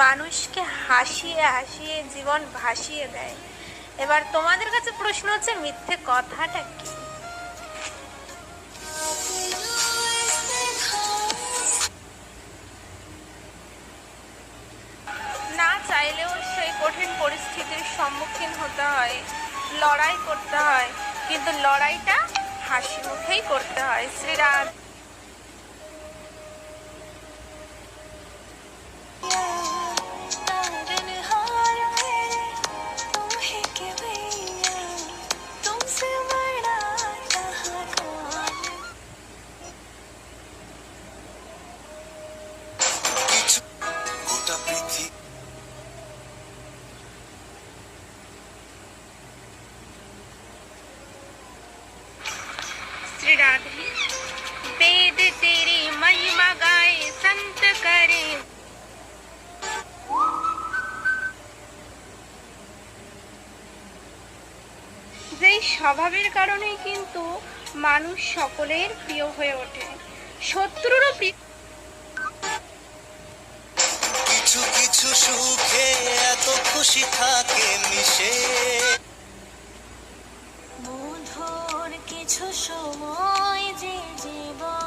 মানুষকে হাসিয়ে হাসিয়ে জীবন ভাসিয়ে দেয়। এবার তোমাদের কাছে প্রশ্ন হচ্ছে, মিথ্যে কথাটা কি? না চাইলেও সেই কঠিন পরিস্থিতির সম্মুখীন হতে হয়, লড়াই করতে হয়, কিন্তু লড়াইটা হাসি মুখেই করতে হয়। শ্রীরাধ श्री राधे वेद तेरी महिमा गाए संत करे। যেই স্বভাবের কারণেই কিন্তু মানুষ সকলের প্রিয় হয়ে ওঠে, শত্রুরও প্রিয়। কিছু কিছু সুখে এত খুশি থাকে মিশে, মধুর কিছু সময় যে জীবন